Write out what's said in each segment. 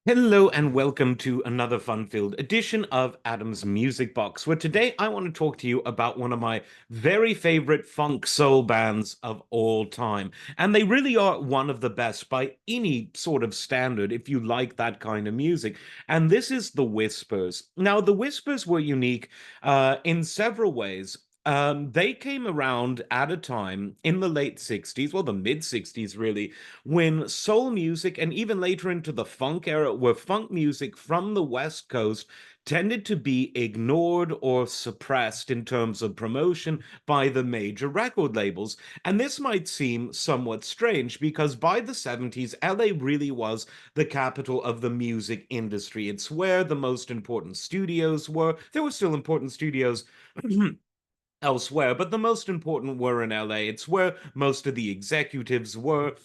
Hello and welcome to another fun-filled edition of Adam's Music Box, where today I want to talk to you about one of my very favorite funk soul bands of all time. And they really are one of the best by any sort of standard if you like that kind of music. And this is The Whispers. Now, The Whispers were unique in several ways. They came around at a time in the late 60s, well, the mid 60s, really, when soul music and even later into the funk era, where funk music from the West Coast tended to be ignored or suppressed in terms of promotion by the major record labels. And this might seem somewhat strange because by the 70s, LA really was the capital of the music industry. It's where the most important studios were. There were still important studios elsewhere, but the most important were in LA. It's where most of the executives were.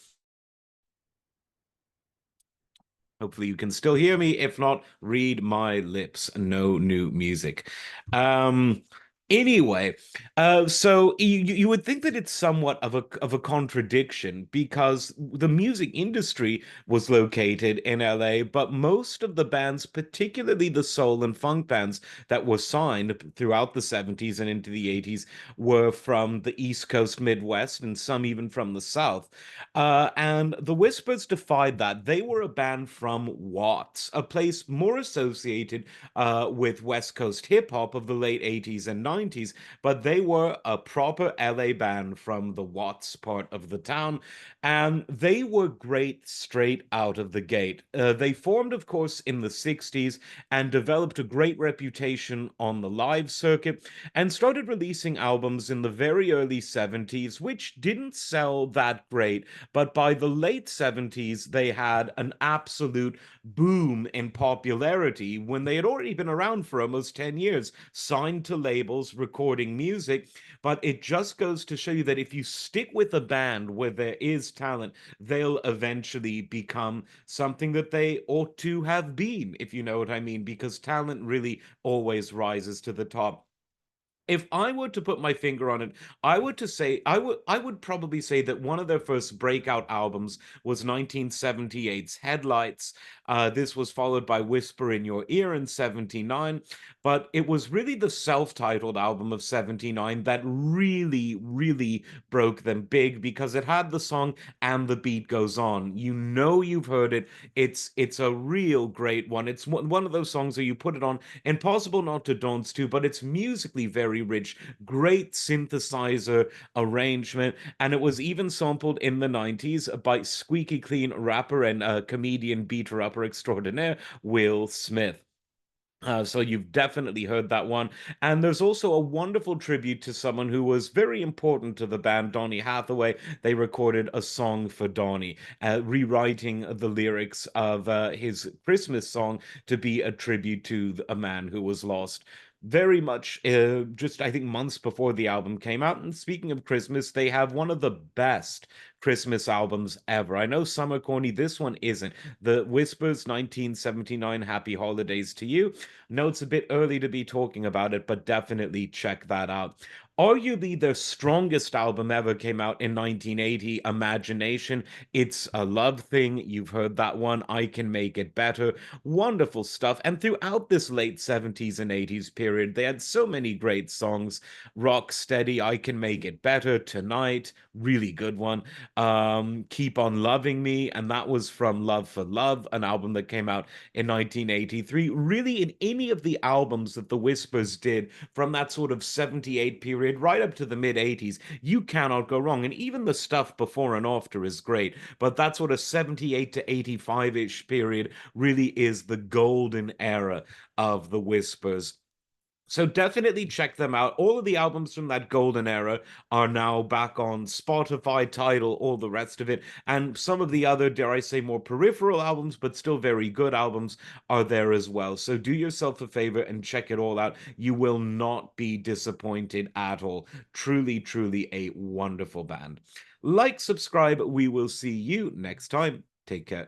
Hopefully, you can still hear me. If not, read my lips. No new music. Um, anyway, so you would think that it's somewhat of a contradiction because the music industry was located in LA, but most of the bands, particularly the soul and funk bands that were signed throughout the 70s and into the 80s, were from the East Coast, Midwest, and some even from the South. And the Whispers defied that. They were a band from Watts, a place more associated with West Coast hip hop of the late 80s and 90s, but they were a proper LA band from the Watts part of the town, and they were great straight out of the gate. They formed, of course, in the 60s and developed a great reputation on the live circuit and started releasing albums in the very early 70s, which didn't sell that great, but by the late 70s, they had an absolute boom in popularity when they had already been around for almost 10 years, signed to labels, recording music. But it just goes to show you that if you stick with a band where there is talent, they'll eventually become something that they ought to have been, if you know what I mean, because talent really always rises to the top. If I were to put my finger on it, I would probably say that one of their first breakout albums was 1978's Headlights. This was followed by Whisper in Your Ear in 79, but it was really the self-titled album of 79 that really broke them big because it had the song And the Beat Goes On. You know you've heard it. It's a real great one. It's one of those songs where you put it on impossible not to dance to, but it's musically very rich, great synthesizer arrangement, and it was even sampled in the 90s by squeaky clean rapper and comedian beater upper extraordinaire Will Smith. So you've definitely heard that one. And there's also a wonderful tribute to someone who was very important to the band, Donny Hathaway. They recorded a song for Donny, rewriting the lyrics of his Christmas song to be a tribute to a man who was lost. Very much just, I think, months before the album came out. And speaking of Christmas, they have one of the best Christmas albums ever. I know some are corny, this one isn't. The Whispers 1979 Happy Holidays to You. No, it's a bit early to be talking about it, but definitely check that out. Arguably, their strongest album ever came out in 1980, Imagination. It's a love thing. You've heard that one. I Can Make It Better. Wonderful stuff. And throughout this late 70s and 80s period, they had so many great songs. Rock Steady, I Can Make It Better, Tonight, really good one. Keep on Loving Me, and that was from Love for Love, an album that came out in 1983. Really, in any of the albums that the Whispers did from that sort of 78 period right up to the mid 80s, you cannot go wrong. And even the stuff before and after is great. But that sort of 78 to 85-ish period really is the golden era of the Whispers. So definitely check them out. All of the albums from that golden era are now back on Spotify, Tidal, all the rest of it. And some of the other, dare I say, more peripheral albums, but still very good albums are there as well. So do yourself a favor and check it all out. You will not be disappointed at all. Truly a wonderful band. Like, subscribe. We will see you next time. Take care.